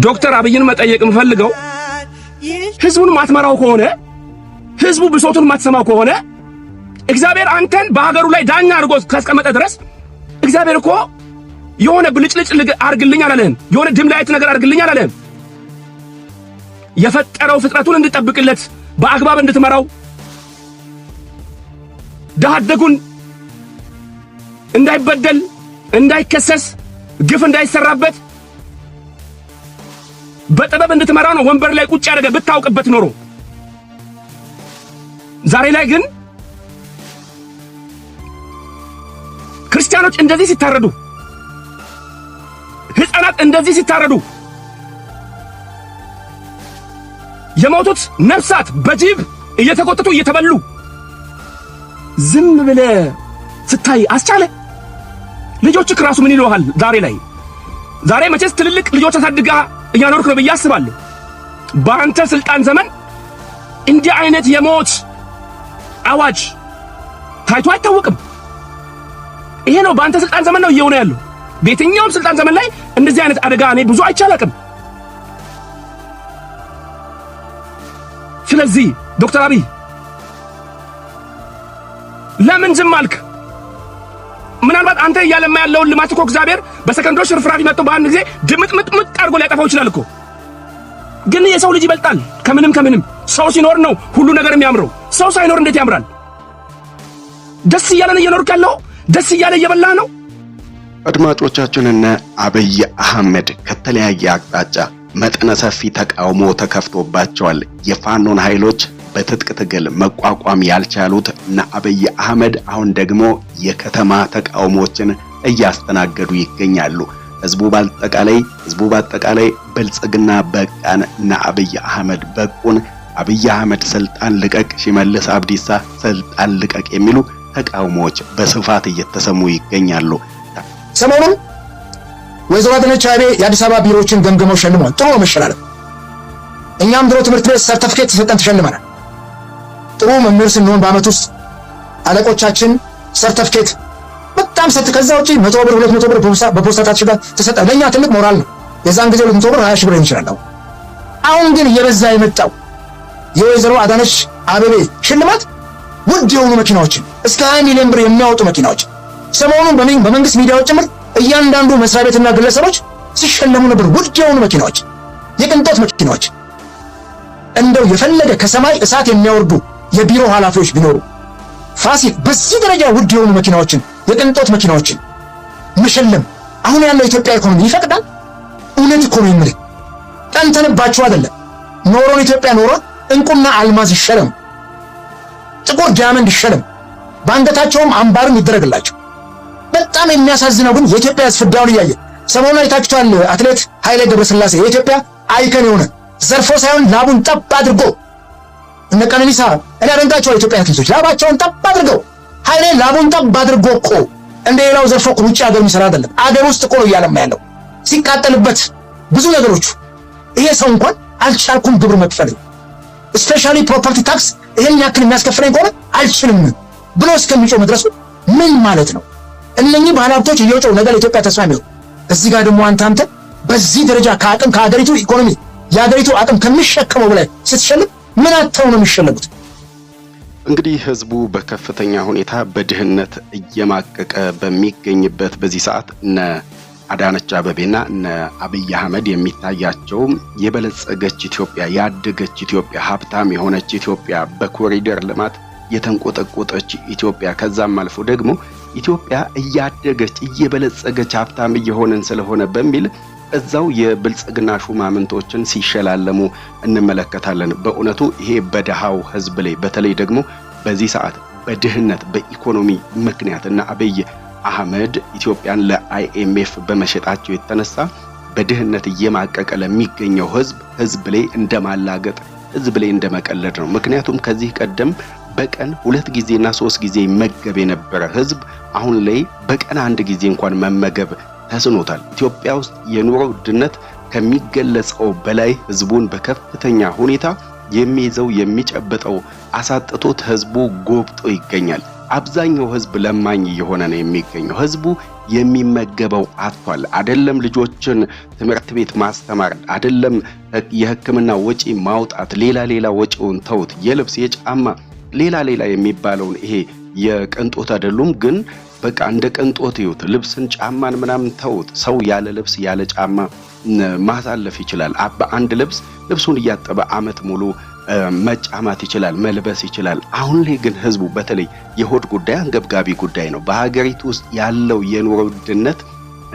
ዶክተር አብይን መጠየቅ የምፈልገው ህዝቡን ማትመራው ከሆነ ህዝቡ ብሶቱን ማትሰማው ከሆነ እግዚአብሔር አንተን በሀገሩ ላይ ዳኛ አድርጎ ካስቀመጠ ድረስ እግዚአብሔር እኮ የሆነ ብልጭልጭ አርግልኝ አላለህም። የሆነ ድምላይት ነገር አርግልኝ አላለህም። የፈጠረው ፍጥረቱን እንድጠብቅለት በአግባብ እንድትመራው ዳሃደጉን እንዳይበደል እንዳይከሰስ ግፍ እንዳይሰራበት በጥበብ እንድትመራው ነው ወንበር ላይ ቁጭ ያደረገ ብታውቅበት ኖሮ። ዛሬ ላይ ግን ክርስቲያኖች እንደዚህ ሲታረዱ፣ ህፃናት እንደዚህ ሲታረዱ፣ የሞቱት ነፍሳት በጅብ እየተቆጠቱ እየተበሉ ዝም ብለ ስታይ አስቻለ? ልጆችክ ራሱ ምን ይሉሃል? ዛሬ መቼስ ትልልቅ ልጆች አሳድጋ እያኖርክ ነው ብዬ አስባለሁ። በአንተ ስልጣን ዘመን እንዲህ አይነት የሞት አዋጅ ታይቶ አይታወቅም። ይሄ ነው በአንተ ስልጣን ዘመን ነው እየሆነ ያለው። በየትኛውም ስልጣን ዘመን ላይ እንደዚህ አይነት አደጋ እኔ ብዙ አይቻልም። ስለዚህ ዶክተር አብይ ለምን ዝም አልክ? ምናልባት አንተ እያለማ ያለውን ልማት እኮ እግዚአብሔር በሰከንዶች ፍርፍራፊ መጥቶ በአንድ ጊዜ ድምጥምጥምጥ አድርጎ ሊያጠፋው ይችላል እኮ። ግን የሰው ልጅ ይበልጣል ከምንም። ሰው ሲኖር ነው ሁሉ ነገር የሚያምረው። ሰው ሳይኖር እንዴት ያምራል? ደስ እያለን እየኖርክ ያለው ደስ እያለ እየበላህ ነው። አድማጮቻችንና አብይ አህመድ ከተለያየ አቅጣጫ መጠነ ሰፊ ተቃውሞ ተከፍቶባቸዋል። የፋኖን ኃይሎች በትጥቅ ትግል መቋቋም ያልቻሉት እና አብይ አህመድ አሁን ደግሞ የከተማ ተቃውሞችን እያስተናገዱ ይገኛሉ። ህዝቡ በአጠቃላይ ብልጽግና በቃን እና አብይ አህመድ በቁን፣ አብይ አህመድ ስልጣን ልቀቅ፣ ሽመልስ አብዲሳ ስልጣን ልቀቅ የሚሉ ተቃውሞዎች በስፋት እየተሰሙ ይገኛሉ። ሰሞኑን ወይዘሮ አዳነች አቤቤ የአዲስ አበባ ቢሮዎችን ገምገመው ሸልመዋል። ጥሩ ነው መሸላለም። እኛም ድሮ ትምህርት ቤት ሰርተፊኬት ተሰጠን ተሸልመናል። ጥሩ መምህር ስንሆን በአመት ውስጥ አለቆቻችን ሰርተፊኬት በጣም ሰጥ ከዛ ውጪ 100 ብር 200 ብር በፖስታ ታሽጋ ተሰጠ። ለኛ ትልቅ ሞራል ነው። የዛን ጊዜ 200 ብር 20 ሺህ ብር ይችላል። አሁን ግን እየበዛ የመጣው የወይዘሮ አዳነች አቤቤ ሽልማት ውድ የሆኑ መኪናዎችን እስከ 20 ሚሊዮን ብር የሚያወጡ መኪናዎች ሰሞኑን በመንግስት ሚዲያዎች ጭምር እያንዳንዱ መስሪያ ቤትና ግለሰቦች ሲሸለሙ ነበር። ውድ የሆኑ መኪናዎች፣ የቅንጦት መኪናዎች። እንደው የፈለገ ከሰማይ እሳት የሚያወርዱ የቢሮ ኃላፊዎች ቢኖሩ ፋሲል በዚህ ደረጃ ውድ የሆኑ መኪናዎችን፣ የቅንጦት መኪናዎችን መሸለም አሁን ያለው ኢትዮጵያ ኢኮኖሚ ይፈቅዳል? እውነት እኮ ነው የምልህ። ቀንተንባቸው አይደለም። ኖሮን ኢትዮጵያ ኖሮን እንቁና አልማዝ ይሸለም፣ ጥቁር ዲያመንድ ይሸለም፣ በአንገታቸውም አምባርም ይደረግላቸው። በጣም የሚያሳዝነው ግን የኢትዮጵያ ፍዳውን እያየ ሰሞኑን አይታችኋል። አትሌት ኃይሌ ገብረስላሴ የኢትዮጵያ አይከን የሆነ ዘርፎ ሳይሆን ላቡን ጠብ አድርጎ እነ ቀነኒሳ እኔ አደንቃቸዋለሁ። ኢትዮጵያ አትሌቶች ላባቸውን ጠብ አድርገው፣ ኃይሌ ላቡን ጠብ አድርጎ እኮ እንደ ሌላው ዘርፎ እኮ ውጭ ሀገር የሚሰራ አይደለም። አገር ውስጥ እኮ ነው እያለማ ያለው ሲቃጠልበት ብዙ ነገሮቹ። ይሄ ሰው እንኳን አልቻልኩም ግብር መክፈል ስፔሻሊ ፕሮፐርቲ ታክስ ይሄን ያክል የሚያስከፍለኝ ከሆነ አልችልም ብሎ እስከሚጮህ መድረሱ ምን ማለት ነው? እነኚህ ባለሀብቶች እየጮሁ ነገር ኢትዮጵያ ተስፋ የሚሆን እዚህ ጋር ደግሞ አንተ በዚህ ደረጃ ከአቅም ከሀገሪቱ ኢኮኖሚ የሀገሪቱ አቅም ከሚሸከመው በላይ ስትሸልም ምን አተው ነው የሚሸለሙት? እንግዲህ ህዝቡ በከፍተኛ ሁኔታ በድህነት እየማቀቀ በሚገኝበት በዚህ ሰዓት እነ አዳነች አቤቤና እነ አብይ አህመድ የሚታያቸው የበለጸገች ኢትዮጵያ፣ ያደገች ኢትዮጵያ፣ ሀብታም የሆነች ኢትዮጵያ፣ በኮሪደር ልማት የተንቆጠቆጠች ኢትዮጵያ፣ ከዛም አልፎ ደግሞ ኢትዮጵያ እያደገች እየበለጸገች ሀብታም እየሆነን ስለሆነ በሚል እዛው የብልጽግና ሹማምንቶችን ሲሸላለሙ እንመለከታለን። በእውነቱ ይሄ በደሃው ህዝብ ላይ በተለይ ደግሞ በዚህ ሰዓት በድህነት በኢኮኖሚ ምክንያትና አብይ አህመድ ኢትዮጵያን ለአይኤምኤፍ በመሸጣቸው የተነሳ በድህነት እየማቀቀ ለሚገኘው ህዝብ ላይ እንደማላገጥ፣ ህዝብ ላይ እንደመቀለድ ነው። ምክንያቱም ከዚህ ቀደም በቀን 2 ጊዜና 3 ጊዜ መገብ የነበረ ህዝብ አሁን ላይ በቀን 1 ጊዜ እንኳን መመገብ ተስኖታል። ኢትዮጵያ ውስጥ የኑሮ ውድነት ከሚገለጸው በላይ ህዝቡን በከፍተኛ ሁኔታ የሚይዘው የሚጨበጠው አሳጥቶት ህዝቡ ጎብጦ ይገኛል። አብዛኛው ህዝብ ለማኝ እየሆነ ነው የሚገኘው። ህዝቡ የሚመገበው አጥቷል። አይደለም ልጆችን ትምህርት ቤት ማስተማር፣ አይደለም የሕክምና ወጪ ማውጣት፣ ሌላ ወጪውን ተውት፣ የልብስ የጫማ ሌላ የሚባለውን ይሄ የቅንጦት አይደሉም ግን በቃ እንደ ቅንጦት ይውት ልብስን ጫማን ምናምን ተውት። ሰው ያለ ልብስ ያለ ጫማ ማሳለፍ ይችላል። በአንድ ልብሱን እያጠበ አመት ሙሉ መጫማት ይችላል፣ መልበስ ይችላል። አሁን ላይ ግን ህዝቡ በተለይ የሆድ ጉዳይ አንገብጋቢ ጉዳይ ነው። በሀገሪቱ ውስጥ ያለው የኑሮ ውድነት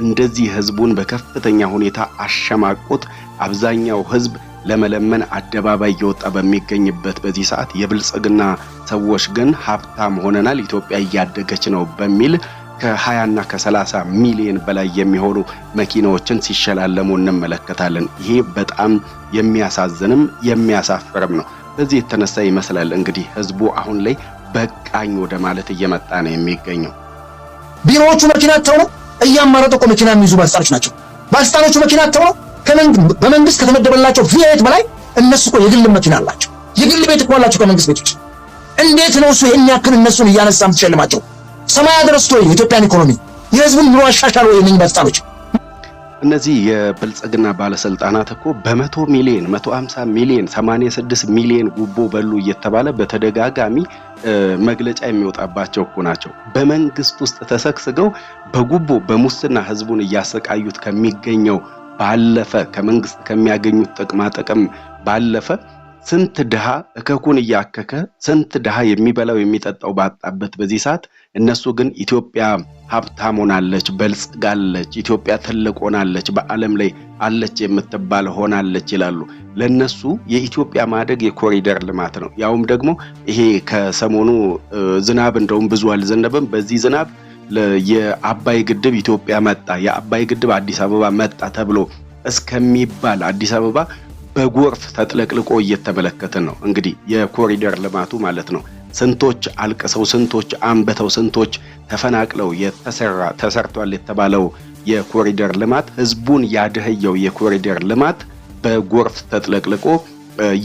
እንደዚህ ህዝቡን በከፍተኛ ሁኔታ አሸማቆት አብዛኛው ህዝብ ለመለመን አደባባይ እየወጣ በሚገኝበት በዚህ ሰዓት የብልጽግና ሰዎች ግን ሀብታም ሆነናል፣ ኢትዮጵያ እያደገች ነው በሚል ከ20 እና ከ30 ሚሊዮን በላይ የሚሆኑ መኪናዎችን ሲሸላለሙ እንመለከታለን። ይሄ በጣም የሚያሳዝንም የሚያሳፍርም ነው። በዚህ የተነሳ ይመስላል እንግዲህ ህዝቡ አሁን ላይ በቃኝ ወደ ማለት እየመጣ ነው የሚገኘው። ቢሮዎቹ መኪና አጥተው ነው እያማረጡ መኪና የሚይዙ ባለስልጣኖች ናቸው። ባለስልጣኖቹ መኪና አጥተው ነው በመንግስት ከተመደበላቸው ቪኤት በላይ እነሱ እኮ የግል መኪና አላቸው። የግል ቤት እኮ አላቸው ከመንግስት ቤቶች። እንዴት ነው እሱ ይሄን ያክል እነሱን እያነሳም ትሸልማቸው? ሰማይ አድረስቶ የኢትዮጵያን ኢኮኖሚ የህዝቡን ኑሮ አሻሻል ወይ ነኝ ባለስልጣኖች? እነዚህ የብልጽግና ባለስልጣናት እኮ በ100 ሚሊዮን 150 ሚሊዮን 86 ሚሊዮን ጉቦ በሉ እየተባለ በተደጋጋሚ መግለጫ የሚወጣባቸው እኮ ናቸው። በመንግስት ውስጥ ተሰክስገው በጉቦ በሙስና ህዝቡን እያሰቃዩት ከሚገኘው ባለፈ ከመንግስት ከሚያገኙት ጥቅም ባለፈ ስንት ድሃ እከኩን እያከከ ስንት ድሃ የሚበላው የሚጠጣው ባጣበት በዚህ ሰዓት እነሱ ግን ኢትዮጵያ ሀብታም ሆናለች፣ በልጽጋለች፣ ኢትዮጵያ ትልቅ ሆናለች፣ በዓለም ላይ አለች የምትባል ሆናለች ይላሉ። ለነሱ የኢትዮጵያ ማደግ የኮሪደር ልማት ነው። ያውም ደግሞ ይሄ ከሰሞኑ ዝናብ እንደውም ብዙ አልዘነበም። በዚህ ዝናብ የአባይ ግድብ ኢትዮጵያ መጣ፣ የአባይ ግድብ አዲስ አበባ መጣ ተብሎ እስከሚባል አዲስ አበባ በጎርፍ ተጥለቅልቆ እየተመለከትን ነው። እንግዲህ የኮሪደር ልማቱ ማለት ነው። ስንቶች አልቅሰው፣ ስንቶች አንበተው፣ ስንቶች ተፈናቅለው ተሰርቷል የተባለው የኮሪደር ልማት ህዝቡን ያደህየው የኮሪደር ልማት በጎርፍ ተጥለቅልቆ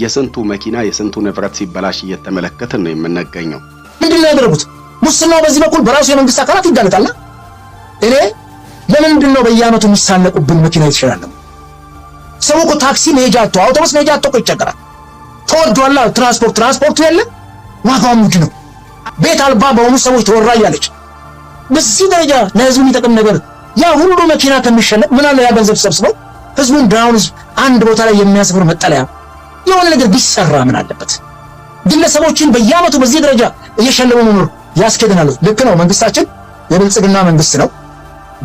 የስንቱ መኪና የስንቱ ንብረት ሲበላሽ እየተመለከትን ነው የምንገኘው። ምንድነው ያደረጉት? ሙስናው በዚህ በኩል በራሱ የመንግስት አካላት ይጋለጣልና እኔ ለምንድን ነው በየዓመቱ የሚሳለቁብን መኪና ይተሻላል? ሰው እኮ ታክሲ መሄጃ አጥቶ አውቶቡስ መሄጃ አጥቶ እኮ ይቸገራል። ተወዷል ትራንስፖርቱ የለ፣ ዋጋው ውድ ነው። ቤት አልባ በሆኑ ሰዎች ተወራ እያለች በዚህ ደረጃ ለህዝቡ የሚጠቅም ነገር ያ ሁሉ መኪና ከሚሸለም ምን አለ ያ ገንዘብ ሰብስበው ህዝቡን ዳውን አንድ ቦታ ላይ የሚያስፈር መጠለያ የሆነ ነገር ቢሰራ ምን አለበት? ግለሰቦችን በየዓመቱ በዚህ ደረጃ እየሸለሙ መኖር ያስኬደናል? ልክ ነው። መንግስታችን የብልጽግና መንግስት ነው።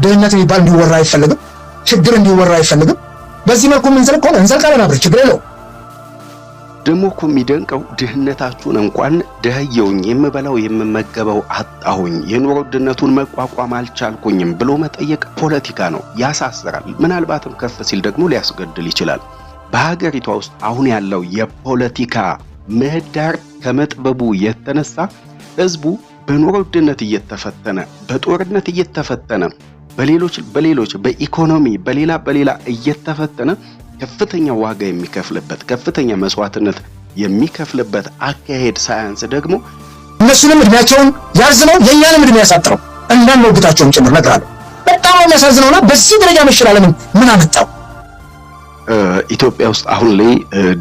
ድህነት የሚባል እንዲወራ አይፈልግም። ችግር እንዲወራ አይፈልግም። በዚህ መልኩ ምንዘልቅ ከሆነ እንዘልቃለን አብረን፣ ችግር የለውም። ደግሞ እኮ የሚደንቀው ድህነታችሁን እንኳን ደህየውኝ የምበላው የምመገበው አጣሁኝ የኑሮ ውድነቱን መቋቋም አልቻልኩኝም ብሎ መጠየቅ ፖለቲካ ነው፣ ያሳስራል። ምናልባትም ከፍ ሲል ደግሞ ሊያስገድል ይችላል። በሀገሪቷ ውስጥ አሁን ያለው የፖለቲካ ምህዳር ከመጥበቡ የተነሳ ህዝቡ በኑሮ ውድነት እየተፈተነ በጦርነት እየተፈተነ በሌሎች በኢኮኖሚ በሌላ እየተፈተነ ከፍተኛ ዋጋ የሚከፍልበት ከፍተኛ መስዋዕትነት የሚከፍልበት አካሄድ ሳያንስ ደግሞ እነሱንም እድሜያቸውን ያዝነው የኛንም እድሜ ያሳጥረው እንዳንወግታቸውም ጭምር ነግራለሁ። በጣም የሚያሳዝነውና በዚህ ደረጃ መሸላለምን ምን አመጣው? ኢትዮጵያ ውስጥ አሁን ላይ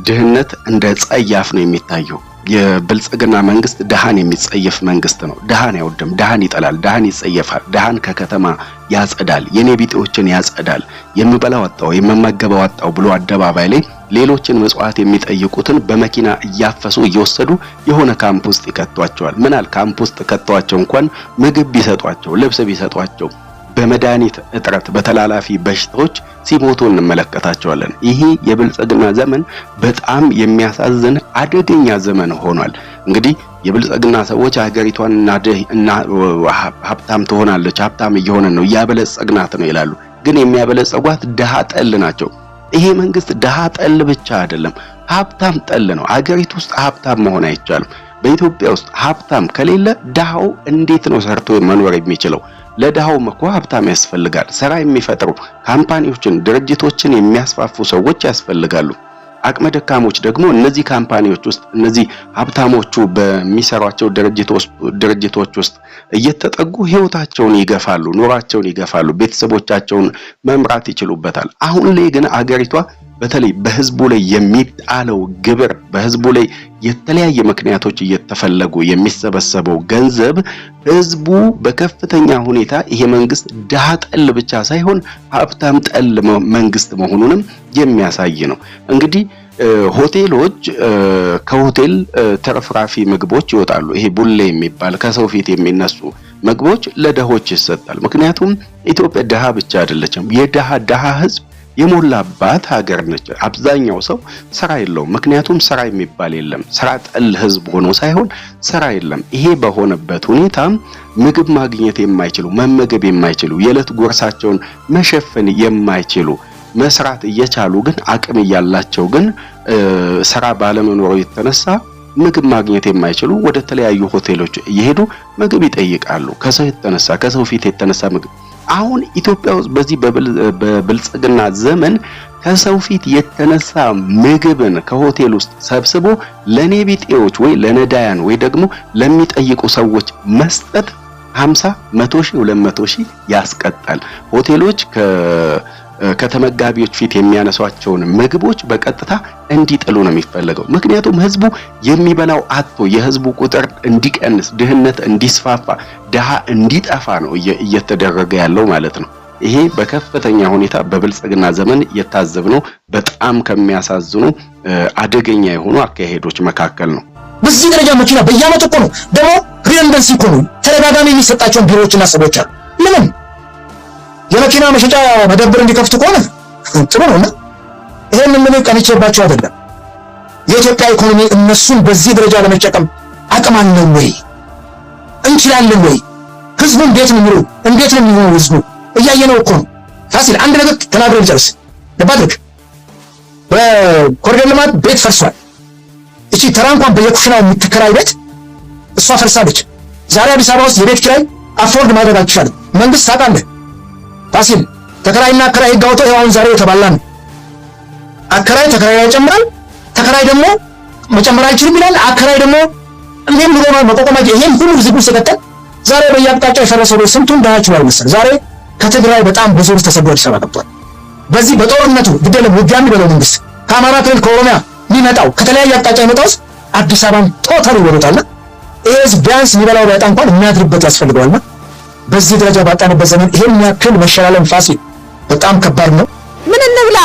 ድህነት እንደ ጸያፍ ነው የሚታየው። የብልጽግና መንግስት ድሃን የሚጸየፍ መንግስት ነው። ድሃን አይወድም፣ ድሃን ይጠላል፣ ድሃን ይጸየፋል፣ ድሃን ከከተማ ያጸዳል፣ የኔ ቢጤዎችን ያጸዳል። የምበላው አጣው የምመገበው አጣው ብሎ አደባባይ ላይ ሌሎችን መጽዋዕት የሚጠይቁትን በመኪና እያፈሱ እየወሰዱ የሆነ ካምፕ ውስጥ ይከቷቸዋል። ምናል ካምፕ ውስጥ ከተዋቸው እንኳን ምግብ ቢሰጧቸው ልብስ ቢሰጧቸው በመድኃኒት እጥረት በተላላፊ በሽታዎች ሲሞቱ እንመለከታቸዋለን። ይሄ የብልጽግና ዘመን በጣም የሚያሳዝን አደገኛ ዘመን ሆኗል። እንግዲህ የብልጽግና ሰዎች ሀገሪቷን ሀብታም ትሆናለች፣ ሀብታም እየሆነ ነው፣ ያበለጸግናት ነው ይላሉ። ግን የሚያበለጸጓት ድሃ ጠል ናቸው። ይሄ መንግስት ድሃ ጠል ብቻ አይደለም፣ ሀብታም ጠል ነው። ሀገሪቱ ውስጥ ሀብታም መሆን አይቻልም። በኢትዮጵያ ውስጥ ሀብታም ከሌለ ድሃው እንዴት ነው ሰርቶ መኖር የሚችለው? ለድሃው እኮ ሀብታም ያስፈልጋል። ስራ የሚፈጥሩ ካምፓኒዎችን ድርጅቶችን የሚያስፋፉ ሰዎች ያስፈልጋሉ። አቅመ ደካሞች ደግሞ እነዚህ ካምፓኒዎች ውስጥ እነዚህ ሀብታሞቹ በሚሰሯቸው ድርጅቶች ውስጥ እየተጠጉ ህይወታቸውን ይገፋሉ፣ ኑሯቸውን ይገፋሉ፣ ቤተሰቦቻቸውን መምራት ይችሉበታል። አሁን ላይ ግን አገሪቷ በተለይ በህዝቡ ላይ የሚጣለው ግብር በህዝቡ ላይ የተለያየ ምክንያቶች እየተፈለጉ የሚሰበሰበው ገንዘብ ህዝቡ በከፍተኛ ሁኔታ ይሄ መንግስት ድሃ ጠል ብቻ ሳይሆን ሀብታም ጠል መንግስት መሆኑንም የሚያሳይ ነው። እንግዲህ ሆቴሎች ከሆቴል ተረፍራፊ ምግቦች ይወጣሉ። ይሄ ቡሌ የሚባል ከሰው ፊት የሚነሱ ምግቦች ለደሆች ይሰጣል። ምክንያቱም ኢትዮጵያ ድሃ ብቻ አይደለችም፣ የድሃ ህዝብ የሞላባት ሀገር ነች። አብዛኛው ሰው ስራ የለውም። ምክንያቱም ስራ የሚባል የለም። ስራ ጠል ህዝብ ሆኖ ሳይሆን ስራ የለም። ይሄ በሆነበት ሁኔታ ምግብ ማግኘት የማይችሉ መመገብ የማይችሉ የዕለት ጉርሳቸውን መሸፈን የማይችሉ መስራት እየቻሉ ግን አቅም እያላቸው ግን ስራ ባለመኖሩ የተነሳ ምግብ ማግኘት የማይችሉ ወደ ተለያዩ ሆቴሎች እየሄዱ ምግብ ይጠይቃሉ። ከሰው ፊት የተነሳ ምግብ አሁን ኢትዮጵያ ውስጥ በዚህ በብልጽግና ዘመን ከሰው ፊት የተነሳ ምግብን ከሆቴል ውስጥ ሰብስቦ ለኔ ቢጤዎች ወይ ለነዳያን ወይ ደግሞ ለሚጠይቁ ሰዎች መስጠት 50 100 ሺህ 200 ሺህ ያስቀጣል። ሆቴሎች ከተመጋቢዎች ፊት የሚያነሷቸውን ምግቦች በቀጥታ እንዲጥሉ ነው የሚፈልገው። ምክንያቱም ህዝቡ የሚበላው አጥቶ የህዝቡ ቁጥር እንዲቀንስ፣ ድህነት እንዲስፋፋ፣ ድሃ እንዲጠፋ ነው እየተደረገ ያለው ማለት ነው። ይሄ በከፍተኛ ሁኔታ በብልጽግና ዘመን የታዘብነው በጣም ከሚያሳዝኑ አደገኛ የሆኑ አካሄዶች መካከል ነው። በዚህ ደረጃ መኪና በየዓመቱ እኮ ነው ደግሞ ሪደንደንሲ እኮ ነው ተደጋጋሚ የሚሰጣቸውን ቢሮዎችና ሰዎች አሉ። ለምን የመኪና መሸጫ መደብር እንዲከፍቱ ከሆነ ጥሩ ነውና ይሄን ምን ቀንቼባቸው አይደለም። የኢትዮጵያ ኢኮኖሚ እነሱን በዚህ ደረጃ ለመጨቀም አቅም አለው ወይ? እንችላለን ወይ? ህዝቡ እንዴት ነው የሚሆነው? ህዝቡ እያየነው እኮ ነው። ፋሲል አንድ ነገር ተናግሬ ልጨርስ። ለባድርክ በኮሪደር ልማት ቤት ፈርሷል። እቺ ተራ እንኳን በየኩሽናው የምትከራይ ቤት እሷ ፈርሳለች። ዛሬ አዲስ አበባ ውስጥ የቤት ኪራይ አፎርድ ማድረግ አልቻለም። መንግስት ታውቃለህ ፋሲል ተከራይና አከራይ ህግ አውጥቶ አሁን ዛሬ የተባላ ነው። አከራይ ተከራይ ይጨምራል፣ ተከራይ ደግሞ መጨመር አይችልም ይላል። አከራይ ደግሞ እንዴም ብሎ መቆቆማጅ ይሄን ሁሉ ዝጉ ሲከተል ዛሬ በየአቅጣጫው የፈረሰው ስንቱን ዳያችኋል መሰል። ዛሬ ከትግራይ በጣም ብዙ ህዝብ ተሰዶ አዲስ አበባ ገብቷል። በዚህ በጦርነቱ ግዴለም ውጊያ የሚበለው መንግስት ከአማራ ክልል ከኦሮሚያ የሚመጣው ከተለያየ አቅጣጫ የሚመጣው አዲስ አበባን ቶታሊ ይወሩታልና ይሄ ቢያንስ የሚበላው ባይጣ እንኳን የሚያድርበት ያስፈልገዋልና በዚህ ደረጃ ባጣንበት ዘመን ይሄን ያክል መሸላለም ፋሲል በጣም ከባድ ነው። ምን እንብላ?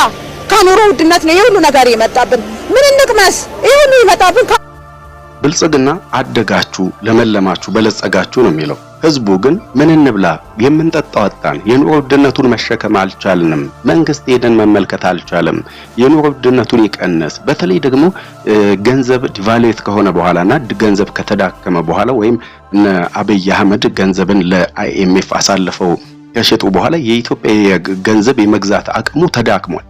ከኑሮ ውድነት ነው የሁሉ ነገር የመጣብን። ምን እንቅመስ? ይሄ ሁሉ ይመጣብን። ብልጽግና አደጋችሁ፣ ለመለማችሁ፣ በለጸጋችሁ ነው የሚለው። ህዝቡ ግን ምን እንብላ? የምንጠጣው አጣን። የኑሮ ውድነቱን መሸከም አልቻልንም። መንግስት ሄደን መመልከት አልቻለም። የኑሮ ውድነቱን ይቀነስ። በተለይ ደግሞ ገንዘብ ዲቫሉዌት ከሆነ በኋላና ገንዘብ ከተዳከመ በኋላ ወይም አብይ አህመድ ገንዘብን ለአይኤምኤፍ አሳልፈው ከሸጡ በኋላ የኢትዮጵያ ገንዘብ የመግዛት አቅሙ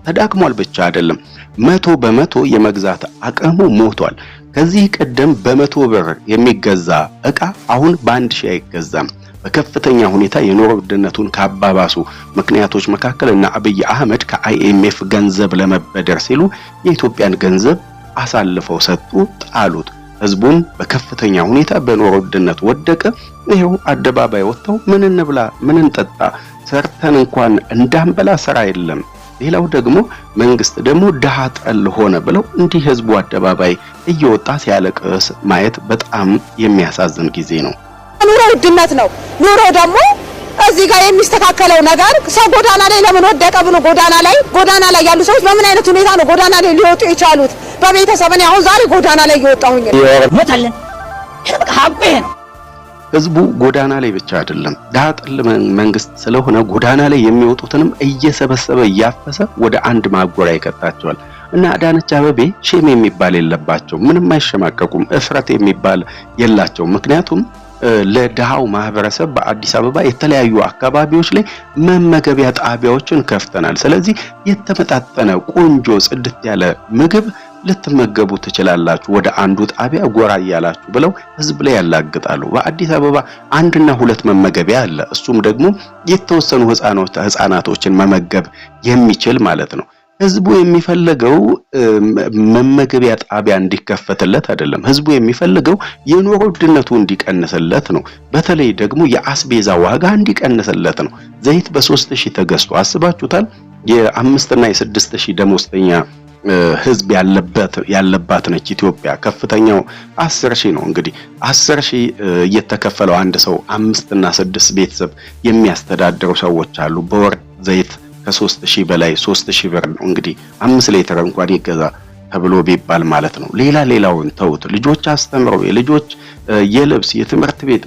ተዳክሟል ብቻ አይደለም 100% የመግዛት አቅሙ ሞቷል። ከዚህ ቀደም በ100 ብር የሚገዛ እቃ አሁን በ1000 አይገዛም። በከፍተኛ ሁኔታ የኑሮ ውድነቱን ካባባሱ ምክንያቶች መካከል እና አብይ አህመድ ከአይኤምኤፍ ገንዘብ ለመበደር ሲሉ የኢትዮጵያን ገንዘብ አሳልፈው ሰጡ፣ ጣሉት። ህዝቡም በከፍተኛ ሁኔታ በኑሮ ውድነት ወደቀ። ይሄው አደባባይ ወጥተው ምን እንብላ ምን እንጠጣ ሰርተን እንኳን እንዳንበላ ስራ የለም። ሌላው ደግሞ መንግስት ደግሞ ድሃ ጠል ሆነ ብለው እንዲህ ህዝቡ አደባባይ እየወጣ ሲያለቅስ ማየት በጣም የሚያሳዝን ጊዜ ነው። ኑሮ ውድነት ነው። ኑሮ ደግሞ እዚህ ጋር የሚስተካከለው ነገር ሰው ጎዳና ላይ ለምን ወደቀ ብሎ ጎዳና ላይ ያሉ ሰዎች በምን አይነት ሁኔታ ነው ጎዳና ላይ ሊወጡ የቻሉት? በቤተሰብ እኔ አሁን ዛሬ ጎዳና ላይ እየወጣሁኝ ሞታለን። ሀቁ ይሄ ነው። ህዝቡ ጎዳና ላይ ብቻ አይደለም ድሃ ጠል መንግስት ስለሆነ ጎዳና ላይ የሚወጡትንም እየሰበሰበ እያፈሰ ወደ አንድ ማጎሪያ ይከታቸዋል። እና አዳነች አበቤ ሼም የሚባል የለባቸው፣ ምንም አይሸማቀቁም፣ እፍረት የሚባል የላቸው። ምክንያቱም ለድሃው ማህበረሰብ በአዲስ አበባ የተለያዩ አካባቢዎች ላይ መመገቢያ ጣቢያዎችን ከፍተናል። ስለዚህ የተመጣጠነ ቆንጆ ጽድት ያለ ምግብ ልትመገቡ ትችላላችሁ፣ ወደ አንዱ ጣቢያ ጎራ ያላችሁ ብለው ህዝብ ላይ ያላግጣሉ። በአዲስ አበባ 1 እና 2 መመገቢያ አለ። እሱም ደግሞ የተወሰኑ ህፃናቶችን መመገብ የሚችል ማለት ነው። ህዝቡ የሚፈልገው መመገቢያ ጣቢያ እንዲከፈትለት አይደለም። ህዝቡ የሚፈልገው የኑሮ ውድነቱ እንዲቀንስለት ነው። በተለይ ደግሞ የአስቤዛ ዋጋ እንዲቀንስለት ነው። ዘይት በ3000 ተገዝቶ አስባችሁታል? የ5 እና የ6000 ደሞዝተኛ ህዝብ ያለባት ነች ኢትዮጵያ። ከፍተኛው 10000 ነው። እንግዲህ 10000 እየተከፈለው አንድ ሰው 5 እና 6 ቤተሰብ የሚያስተዳድሩ ሰዎች አሉ። በወር ዘይት ከ3000 በላይ 3000 ብር ነው። እንግዲህ 5 ሊትር እንኳን ይገዛ ተብሎ ቢባል ማለት ነው። ሌላውን ተውት። ልጆች አስተምረው የልጆች የልብስ የትምህርት ቤት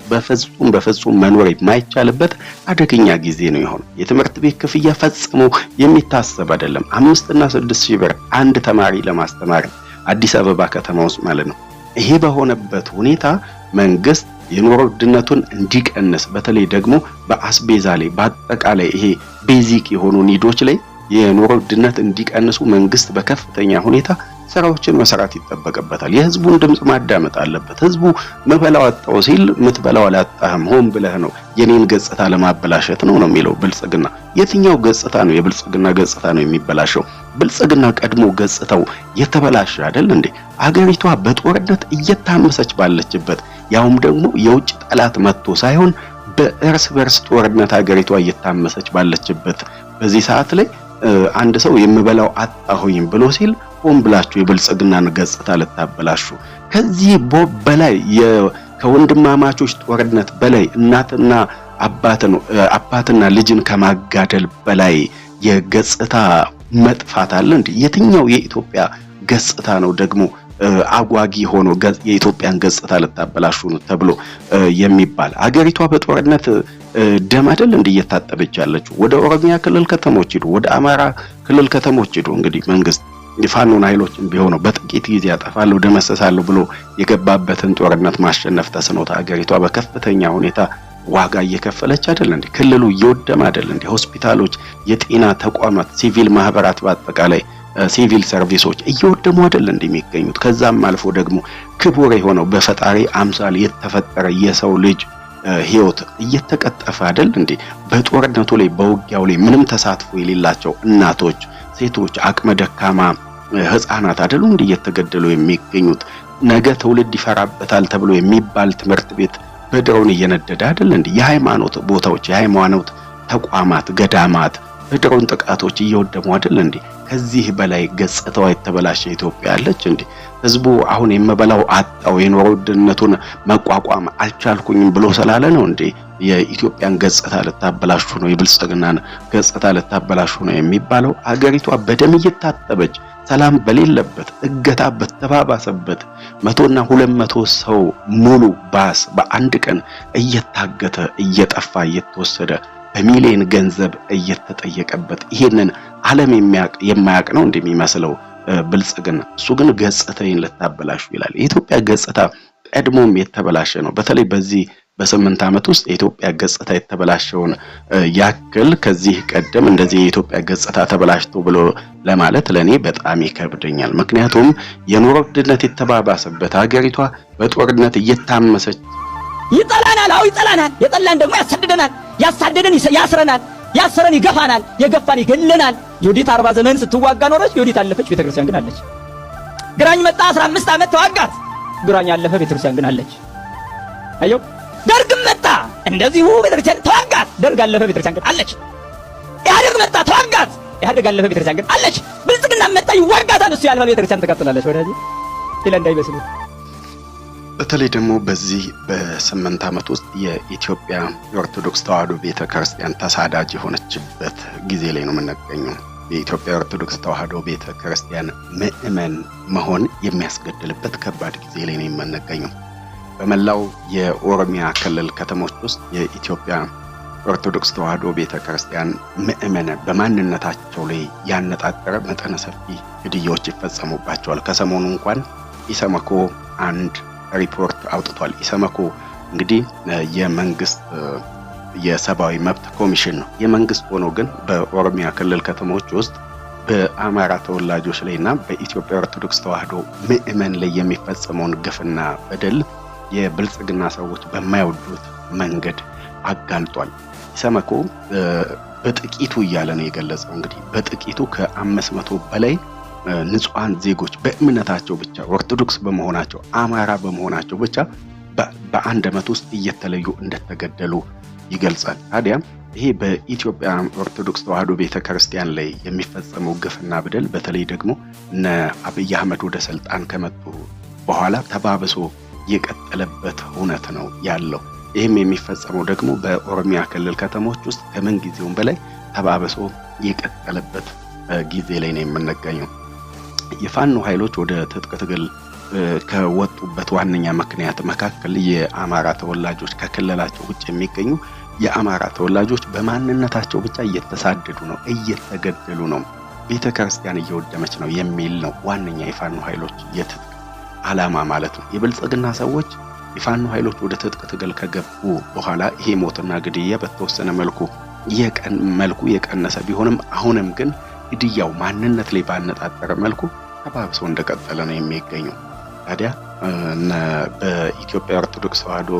በፍጹም መኖር የማይቻልበት አደገኛ ጊዜ ነው የሆነው። የትምህርት ቤት ክፍያ ፈጽሞ የሚታሰብ አይደለም። 5 እና 6000 ብር አንድ ተማሪ ለማስተማር አዲስ አበባ ከተማ ውስጥ ማለት ነው። ይሄ በሆነበት ሁኔታ መንግስት የኑሮ ውድነቱን እንዲቀንስ በተለይ ደግሞ በአስቤዛ ላይ በአጠቃላይ ይሄ ቤዚክ የሆኑ ኒዶች ላይ የኑሮ ውድነት እንዲቀንሱ መንግስት በከፍተኛ ሁኔታ ስራዎችን መስራት ይጠበቅበታል። የህዝቡን ድምጽ ማዳመጥ አለበት። ህዝቡ መበላው አጣው ሲል ምትበላው አላጣህም ሆን ብለህ ነው የኔን ገጽታ ለማበላሸት ነው የሚለው ብልጽግና። የትኛው ገጽታ ነው የብልጽግና ገጽታ ነው የሚበላሸው? ብልጽግና ቀድሞ ገጽታው የተበላሸ አይደል እንዴ? አገሪቷ በጦርነት እየታመሰች ባለችበት ያውም ደግሞ የውጭ ጠላት መጥቶ ሳይሆን በእርስ በርስ ጦርነት አገሪቷ እየታመሰች ባለችበት በዚህ ሰዓት ላይ አንድ ሰው የምበላው አጣሁኝ ብሎ ሲል ሆን ብላችሁ የብልጽግናን ገጽታ ልታበላሹ ከዚህ በላይ ከወንድማማቾች ጦርነት በላይ እናትና አባትና ልጅን ከማጋደል በላይ የገጽታ መጥፋት አለ እንዴ? የትኛው የኢትዮጵያ ገጽታ ነው ደግሞ አጓጊ ሆኖ የኢትዮጵያን ገጽታ ልታበላሹ ነው ተብሎ የሚባል? አገሪቷ በጦርነት ደም አይደል እንዴ እየታጠበች ያለችው? ወደ ኦሮሚያ ክልል ከተሞች ሄዱ፣ ወደ አማራ ክልል ከተሞች ሄዱ። እንግዲህ መንግስት የፋኖን ኃይሎችን ቢሆን በጥቂት ጊዜ ያጠፋለሁ ደመሰሳለሁ ብሎ የገባበትን ጦርነት ማሸነፍ ተስኖት አገሪቷ በከፍተኛ ሁኔታ ዋጋ እየከፈለች አይደል እንዴ? ክልሉ እየወደመ አይደል እንዴ? ሆስፒታሎች፣ የጤና ተቋማት፣ ሲቪል ማህበራት በአጠቃላይ ሲቪል ሰርቪሶች እየወደሙ አይደል እንደሚገኙት? ከዛም አልፎ ደግሞ ክቡር የሆነው በፈጣሪ አምሳል የተፈጠረ የሰው ልጅ ህይወት እየተቀጠፈ አይደል እንዴ? በጦርነቱ ላይ በውጊያው ላይ ምንም ተሳትፎ የሌላቸው እናቶች፣ ሴቶች፣ አቅመ ደካማ ህፃናት አይደሉ እንዴ እየተገደሉ የሚገኙት? ነገ ትውልድ ይፈራበታል ተብሎ የሚባል ትምህርት ቤት በድሮን እየነደደ አይደል እንዴ? የሃይማኖት ቦታዎች፣ የሃይማኖት ተቋማት፣ ገዳማት በድሮን ጥቃቶች እየወደሙ አይደል እንዴ? ከዚህ በላይ ገጽታዋ የተበላሸ ኢትዮጵያ አለች እንዴ? ህዝቡ አሁን የመበላው አጣው የኑሮ ውድነቱን መቋቋም አልቻልኩኝም ብሎ ስላለ ነው እንዴ የኢትዮጵያን ገጽታ ልታበላሹ ነው፣ የብልጽግናን ገጽታ ልታበላሹ ነው የሚባለው? አገሪቷ በደም እየታጠበች ሰላም በሌለበት እገታ በተባባሰበት 100 እና 200 ሰው ሙሉ ባስ በአንድ ቀን እየታገተ እየጠፋ እየተወሰደ በሚሊዮን ገንዘብ እየተጠየቀበት ይሄንን ዓለም የማያውቅ ነው እንደሚመስለው ብልጽግና። እሱ ግን ገጽታዬን ልታበላሹ ይላል። የኢትዮጵያ ገጽታ ቀድሞም የተበላሸ ነው። በተለይ በዚህ በ8 ዓመት ውስጥ የኢትዮጵያ ገጽታ የተበላሸውን ያክል ከዚህ ቀደም እንደዚህ የኢትዮጵያ ገጽታ ተበላሽቶ ብሎ ለማለት ለኔ በጣም ይከብደኛል። ምክንያቱም የኑሮ ውድነት የተባባሰበት ሀገሪቷ በጦርነት እየታመሰች ይጠላናል። አዎ ይጠላናል። የጠላን ደግሞ ያሳድደናል። ያሳደደን ያስረናል። ያስረን ይገፋናል። የገፋን ይገለናል። ዮዲት 40 ዘመን ስትዋጋ ኖረች። ዮዲት አለፈች፣ ቤተክርስቲያን ግን አለች። ግራኝ መጣ 15 ዓመት ተዋጋት። ግራኝ አለፈ፣ ቤተክርስቲያን ግን አለች። አዮ ደርግም መጣ እንደዚሁ ቤተክርስቲያን ተዋጋት። ደርግ አለፈ፣ ቤተክርስቲያን ግን አለች። ኢህአዴግ መጣ ተዋጋት። ኢህአዴግ አለፈ፣ ቤተክርስቲያን ግን አለች። ብልጽግና መጣ ይዋጋታል። እሱ ያልፋል፣ ቤተክርስቲያን ትቀጥላለች። ወዳጅ ይላ እንዳይመስሉ። በተለይ ደግሞ በዚህ በ8 ዓመት ውስጥ የኢትዮጵያ ኦርቶዶክስ ተዋሕዶ ቤተክርስቲያን ተሳዳጅ የሆነችበት ጊዜ ላይ ነው የምንገኘው። የኢትዮጵያ ኦርቶዶክስ ተዋሕዶ ቤተክርስቲያን ምዕመን መሆን የሚያስገድልበት ከባድ ጊዜ ላይ ነው የምንገኘው። በመላው የኦሮሚያ ክልል ከተሞች ውስጥ የኢትዮጵያ ኦርቶዶክስ ተዋሕዶ ቤተክርስቲያን ምዕመን በማንነታቸው ላይ ያነጣጠረ መጠነ ሰፊ ግድያዎች ይፈጸሙባቸዋል። ከሰሞኑ እንኳን ኢሰመኮ አንድ ሪፖርት አውጥቷል። ኢሰመኮ እንግዲህ የመንግስት የሰብአዊ መብት ኮሚሽን ነው። የመንግስት ሆኖ ግን በኦሮሚያ ክልል ከተሞች ውስጥ በአማራ ተወላጆች ላይና በኢትዮጵያ ኦርቶዶክስ ተዋሕዶ ምዕመን ላይ የሚፈጸመውን ግፍና በደል የብልጽግና ሰዎች በማይወዱት መንገድ አጋልጧል። ኢሰመኮ በጥቂቱ እያለ ነው የገለጸው። እንግዲህ በጥቂቱ ከ500 በላይ ንጹሃን ዜጎች በእምነታቸው ብቻ ኦርቶዶክስ በመሆናቸው አማራ በመሆናቸው ብቻ በአንድ ዓመት ውስጥ እየተለዩ እንደተገደሉ ይገልጻል። ታዲያ ይሄ በኢትዮጵያ ኦርቶዶክስ ተዋሕዶ ቤተክርስቲያን ላይ የሚፈጸመው ግፍና በደል በተለይ ደግሞ እነ አብይ አህመድ ወደ ስልጣን ከመጡ በኋላ ተባብሶ የቀጠለበት ሁኔታ ነው ያለው። ይህም የሚፈጸመው ደግሞ በኦሮሚያ ክልል ከተሞች ውስጥ ከምን ጊዜውም በላይ ተባብሶ የቀጠለበት ጊዜ ላይ ነው የምንገኘው። የፋኖ ኃይሎች ወደ ትጥቅ ትግል ከወጡበት ዋነኛ ምክንያት መካከል የአማራ ተወላጆች ከክልላቸው ውጭ የሚገኙ የአማራ ተወላጆች በማንነታቸው ብቻ እየተሳደዱ ነው፣ እየተገደሉ ነው፣ ቤተክርስቲያን እየወደመች ነው የሚል ነው ዋነኛ የፋኖ ኃይሎች የትጥቅ ዓላማ ማለት ነው። የብልጽግና ሰዎች የፋኖ ኃይሎች ወደ ትጥቅ ትግል ከገቡ በኋላ ይሄ ሞትና ግድያ በተወሰነ መልኩ የቀነሰ ቢሆንም አሁንም ግን ግድያው ማንነት ላይ ባነጣጠረ መልኩ ተባብሶ እንደቀጠለ ነው የሚገኘው። ታዲያ በኢትዮጵያ ኦርቶዶክስ ተዋሕዶ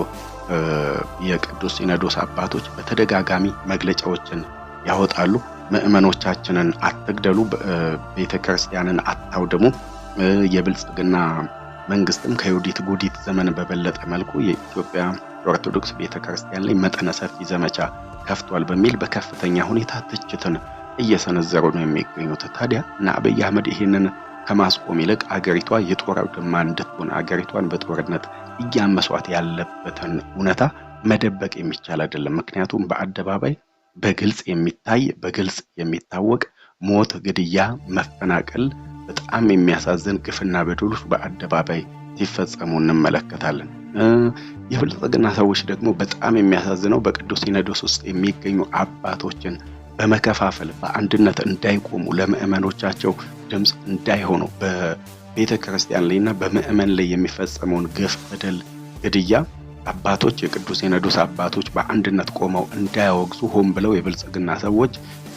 የቅዱስ ሲኖዶስ አባቶች በተደጋጋሚ መግለጫዎችን ያወጣሉ። ምዕመኖቻችንን አትግደሉ፣ ቤተክርስቲያንን አታውድሙ። የብልጽግና መንግስትም ከዮዲት ጉዲት ዘመን በበለጠ መልኩ የኢትዮጵያ ኦርቶዶክስ ቤተክርስቲያን ላይ መጠነ ሰፊ ዘመቻ ከፍቷል በሚል በከፍተኛ ሁኔታ ትችትን እየሰነዘሩ ነው የሚገኙት። ታዲያ አብይ አህመድ ይሄንን ከማስቆም ይልቅ አገሪቷ የጦር አውድማ እንድትሆን አገሪቷን በጦርነት እያመሷት ያለበትን ሁኔታ መደበቅ የሚቻል አይደለም። ምክንያቱም በአደባባይ በግልጽ የሚታወቅ ሞት፣ ግድያ፣ መፈናቀል፣ በጣም የሚያሳዝን ግፍና በደሎች በአደባባይ ሲፈጸሙ እንመለከታለን። የብልጽግና ሰዎች ደግሞ በጣም የሚያሳዝነው በቅዱስ ሲኖዶስ ውስጥ የሚገኙ አባቶችን በመከፋፈል በአንድነት እንዳይቆሙ ለምዕመኖቻቸው ድምጽ እንዳይሆኑ በቤተክርስቲያን ላይና በምዕመን ላይ የሚፈጸመውን ግፍ፣ በደል፣ ግድያ አባቶች የቅዱስ ሲኖዶስ አባቶች በአንድነት ቆመው እንዳያወግዙ ሆን ብለው የብልጽግና ሰዎች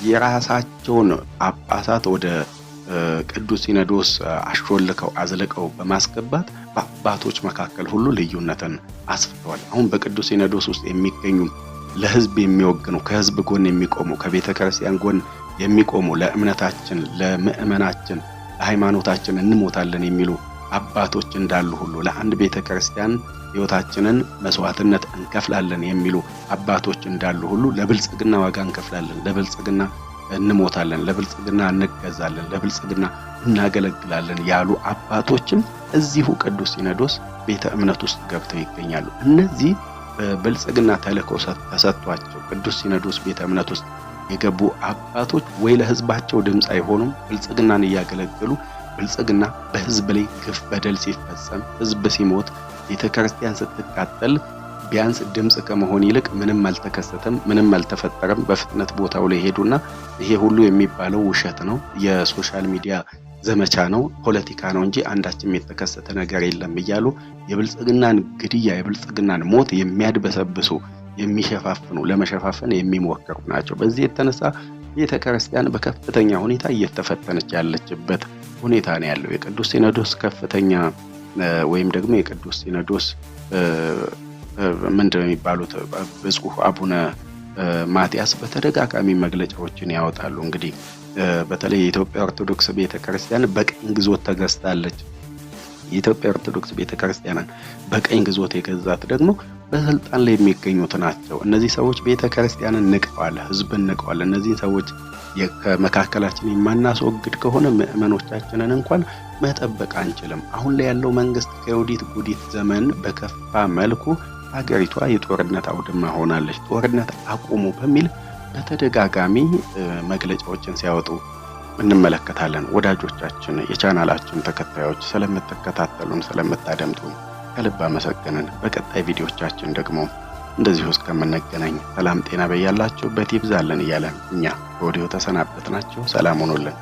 የራሳቸውን ጳጳሳት ወደ ቅዱስ ሲኖዶስ አሾልከው አዝልቀው በማስገባት በአባቶች መካከል ሁሉ ልዩነትን አስፍተዋል። አሁን በቅዱስ ሲኖዶስ ውስጥ የሚገኙ ለህዝብ የሚወግኑ ከህዝብ ጎን የሚቆሙ ከቤተክርስቲያን ጎን የሚቆሙ ለእምነታችን ለምዕመናችን ለሃይማኖታችን እንሞታለን የሚሉ አባቶች እንዳሉ ሁሉ ለአንድ ቤተክርስቲያን ሕይወታችንን መስዋዕትነት እንከፍላለን የሚሉ አባቶች እንዳሉ ሁሉ ለብልጽግና ዋጋ እንከፍላለን፣ ለብልጽግና እንሞታለን፣ ለብልጽግና እንገዛለን፣ ለብልጽግና እናገለግላለን ያሉ አባቶችም እዚሁ ቅዱስ ሲኖዶስ ቤተ እምነት ውስጥ ገብተው ይገኛሉ። እነዚህ በብልጽግና ተልእኮ ተሰጥቷቸው ቅዱስ ሲኖዶስ ቤተ እምነት ውስጥ የገቡ አባቶች ወይ ለህዝባቸው ድምጽ አይሆኑም፣ ብልጽግናን እያገለገሉ ብልጽግና በህዝብ ላይ ግፍ በደል ሲፈጸም ህዝብ ሲሞት ቤተክርስቲያን ስትቃጠል ቢያንስ ድምጽ ከመሆን ይልቅ ምንም አልተከሰተም፣ ምንም አልተፈጠረም፣ በፍጥነት ቦታው ላይ ሄዱና ይሄ ሁሉ የሚባለው ውሸት ነው፣ የሶሻል ሚዲያ ዘመቻ ነው፣ ፖለቲካ ነው እንጂ አንዳችም የተከሰተ ነገር የለም እያሉ የብልጽግናን ግድያ የብልጽግናን ሞት የሚያድበሰብሱ የሚሸፋፍኑ ለመሸፋፈን የሚሞክሩ ናቸው። በዚህ የተነሳ ቤተክርስቲያን በከፍተኛ ሁኔታ እየተፈተነች ያለችበት ሁኔታ ነው ያለው። የቅዱስ ሲኖዶስ ከፍተኛ ወይም ደግሞ የቅዱስ ሲኖዶስ ምንድነው የሚባሉት ብፁዕ አቡነ ማቲያስ በተደጋጋሚ መግለጫዎችን ያወጣሉ። እንግዲህ በተለይ የኢትዮጵያ ኦርቶዶክስ ቤተክርስቲያን በቀኝ ግዞት ተገዝታለች። የኢትዮጵያ ኦርቶዶክስ ቤተክርስቲያንን በቀኝ ግዞት የገዛት ደግሞ በስልጣን ላይ የሚገኙት ናቸው። እነዚህ ሰዎች ቤተክርስቲያንን ንቀዋል፣ ህዝብን ንቀዋል። እነዚህ ሰዎች ከመካከላችን የማናስወግድ ከሆነ ምዕመኖቻችንን እንኳን መጠበቅ አንችልም። አሁን ላይ ያለው መንግስት ከዮዲት ጉዲት ዘመን በከፋ መልኩ ሀገሪቷ የጦርነት አውድማ ሆናለች፣ ጦርነት አቁሙ በሚል በተደጋጋሚ መግለጫዎችን ሲያወጡ እንመለከታለን። ወዳጆቻችን፣ የቻናላችን ተከታዮች ስለምትከታተሉን ስለምታደምጡን ከልብ አመሰግነን። በቀጣይ ቪዲዮቻችን ደግሞ እንደዚሁ እስከምንገናኝ ሰላም ጤና በያላችሁበት ይብዛልን እያለን እኛ ከወዲሁ ተሰናበትናችሁ። ሰላም ሁኑልን።